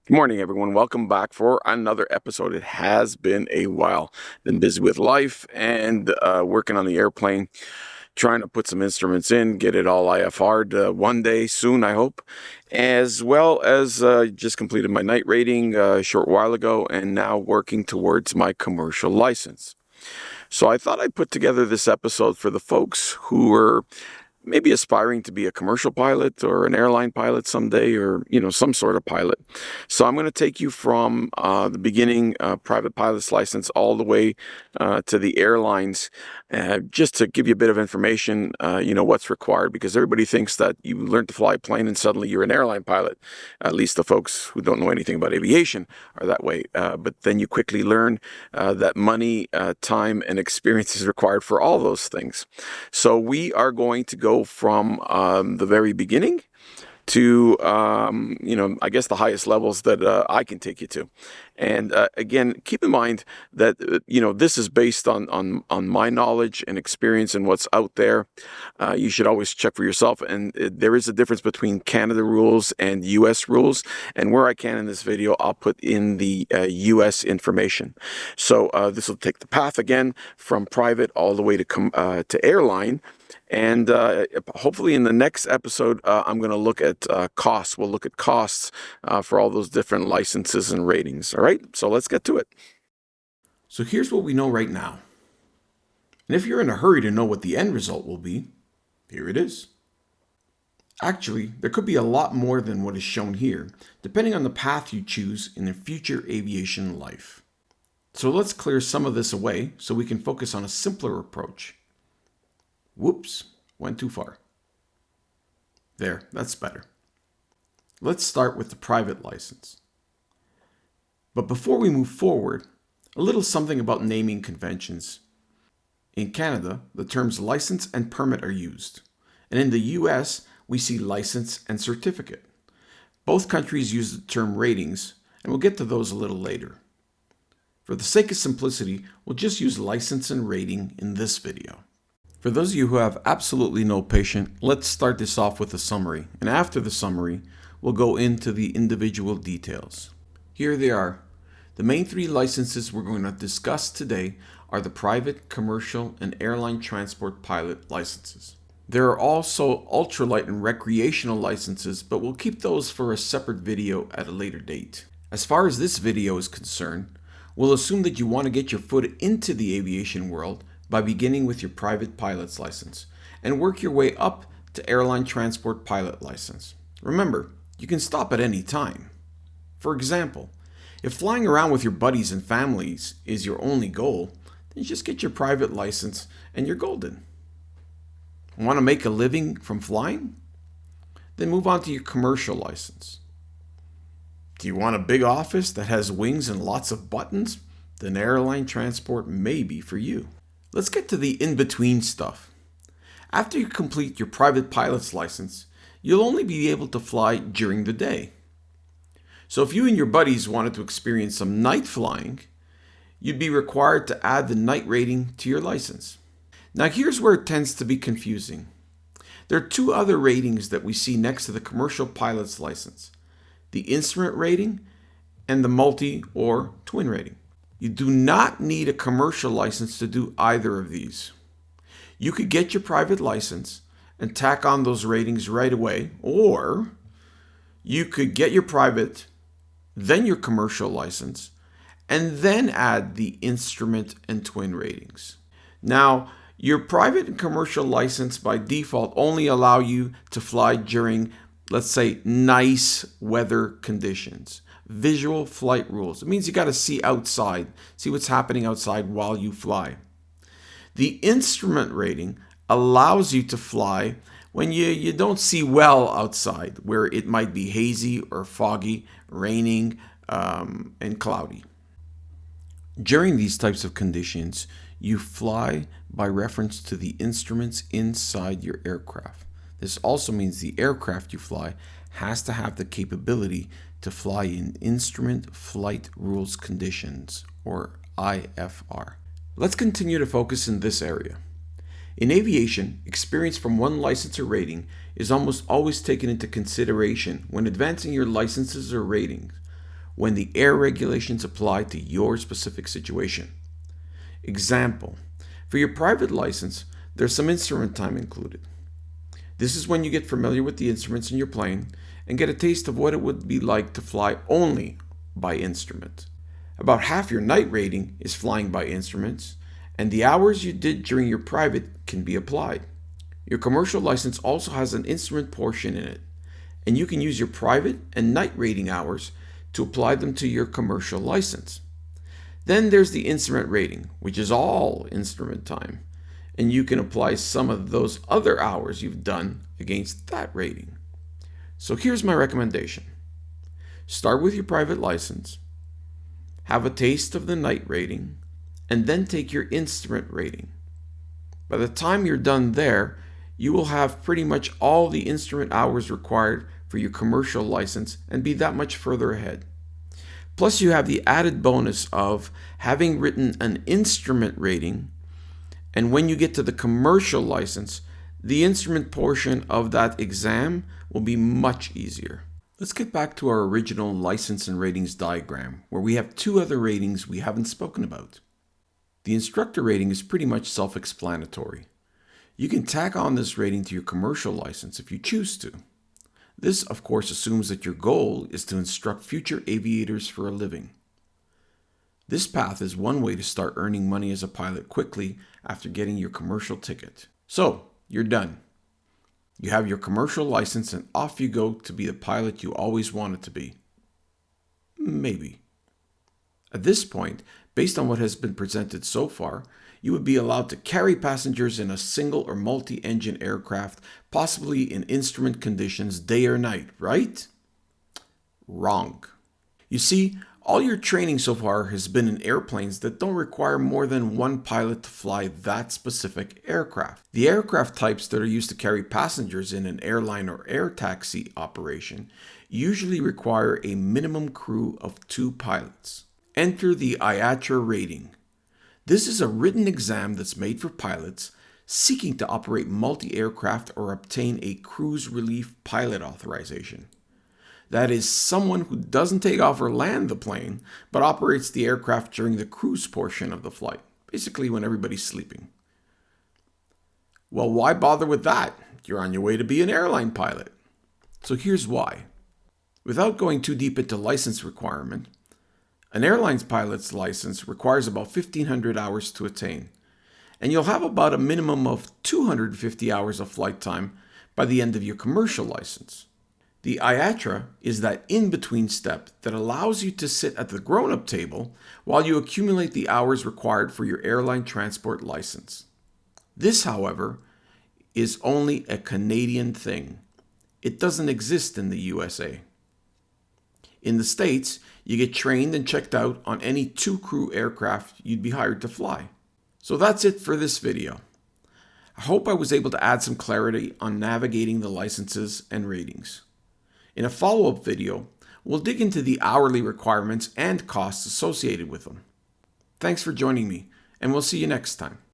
Good morning, everyone. Welcome back for another episode. It has been a while. Been busy with life and working on the airplane, trying to put some instruments in, get it all IFR'd one day soon, I hope. As well as just completed my night rating a short while ago and now working towards my commercial license. So I thought I'd put together this episode for the folks who are maybe aspiring to be a commercial pilot or an airline pilot someday, or some sort of pilot. So I'm going to take you from the beginning, private pilot's license, all the way to the airlines, just to give you a bit of information, what's required, because everybody thinks that you learn to fly a plane and suddenly you're an airline pilot. At least the folks who don't know anything about aviation are that way. But then you quickly learn that money, time, and experience is required for all those things. So we are going to go from the very beginning to, I guess the highest levels that I can take you to. And again, keep in mind that, this is based on my knowledge and experience and what's out there. You should always check for yourself. And there is a difference between Canada rules and US rules. And where I can in this video, I'll put in the US information. So this will take the path again from private all the way to airline. And hopefully in the next episode, I'm going to look at costs. We'll look at costs for all those different licenses and ratings. All right, so let's get to it. So here's what we know right now. And if you're in a hurry to know what the end result will be, here it is. Actually, there could be a lot more than what is shown here, depending on the path you choose in your future aviation life. So let's clear some of this away so we can focus on a simpler approach. Whoops, went too far. There, that's better. Let's start with the private license. But before we move forward, a little something about naming conventions. In Canada, the terms license and permit are used. And in the US, we see license and certificate. Both countries use the term ratings, and we'll get to those a little later. For the sake of simplicity, we'll just use license and rating in this video. For those of you who have absolutely no patience, let's start this off with a summary. And after the summary, we'll go into the individual details. Here they are. The main three licenses we're going to discuss today are the private, commercial, and airline transport pilot licenses. There are also ultralight and recreational licenses, but we'll keep those for a separate video at a later date. As far as this video is concerned, we'll assume that you want to get your foot into the aviation world by beginning with your private pilot's license and work your way up to airline transport pilot license. Remember, you can stop at any time. For example, if flying around with your buddies and families is your only goal, then just get your private license and you're golden. Want to make a living from flying? Then move on to your commercial license. Do you want a big office that has wings and lots of buttons? Then airline transport may be for you. Let's get to the in-between stuff. After you complete your private pilot's license, you'll only be able to fly during the day. So if you and your buddies wanted to experience some night flying, you'd be required to add the night rating to your license. Now here's where it tends to be confusing. There are two other ratings that we see next to the commercial pilot's license: the instrument rating and the multi or twin rating. You do not need a commercial license to do either of these. You could get your private license and tack on those ratings right away, or you could get your private, then your commercial license, and then add the instrument and twin ratings. Now, your private and commercial license by default only allow you to fly during, let's say, nice weather conditions. Visual flight rules. It means you got to see outside, see what's happening outside while you fly. The instrument rating allows you to fly when you don't see well outside, where it might be hazy or foggy, raining, and cloudy. During these types of conditions, you fly by reference to the instruments inside your aircraft. This also means the aircraft you fly has to have the capability to fly in Instrument Flight Rules Conditions, or IFR. Let's continue to focus in this area. In aviation, experience from one license or rating is almost always taken into consideration when advancing your licenses or ratings. when the air regulations apply to your specific situation. Example, for your private license, there's some instrument time included. This is when you get familiar with the instruments in your plane and get a taste of what it would be like to fly only by instrument. About half your night rating is flying by instruments, and the hours you did during your private can be applied. Your commercial license also has an instrument portion in it, and you can use your private and night rating hours to apply them to your commercial license. Then there's the instrument rating, which is all instrument time, and you can apply some of those other hours you've done against that rating. So here's my recommendation. Start with your private license, have a taste of the night rating, and then take your instrument rating. By the time you're done there, you will have pretty much all the instrument hours required for your commercial license and be that much further ahead. Plus, you have the added bonus of having written an instrument rating, and when you get to the commercial license, the instrument portion of that exam will be much easier. Let's get back to our original license and ratings diagram, where we have two other ratings we haven't spoken about. The instructor rating is pretty much self-explanatory. You can tack on this rating to your commercial license if you choose to. This, of course, assumes that your goal is to instruct future aviators for a living. This path is one way to start earning money as a pilot quickly after getting your commercial ticket. So, you're done. You have your commercial license and off you go to be the pilot you always wanted to be. Maybe. At this point, based on what has been presented so far, you would be allowed to carry passengers in a single or multi-engine aircraft, possibly in instrument conditions day or night, right? Wrong. You see, all your training so far has been in airplanes that don't require more than one pilot to fly that specific aircraft. The aircraft types that are used to carry passengers in an airline or air taxi operation usually require a minimum crew of 2 pilots. Enter the IATRA rating. This is a written exam that's made for pilots seeking to operate multi-aircraft or obtain a cruise relief pilot authorization. That is someone who doesn't take off or land the plane, but operates the aircraft during the cruise portion of the flight, basically when everybody's sleeping. Well, why bother with that? You're on your way to be an airline pilot. So here's why. Without going too deep into license requirement, an airline's pilot's license requires about 1,500 hours to attain, and you'll have about a minimum of 250 hours of flight time by the end of your commercial license. The IATRA is that in-between step that allows you to sit at the grown-up table while you accumulate the hours required for your airline transport license. This, however, is only a Canadian thing. It doesn't exist in the USA. In the States, you get trained and checked out on any 2-crew aircraft you'd be hired to fly. So that's it for this video. I hope I was able to add some clarity on navigating the licenses and ratings. In a follow-up video, we'll dig into the hourly requirements and costs associated with them. Thanks for joining me, and we'll see you next time.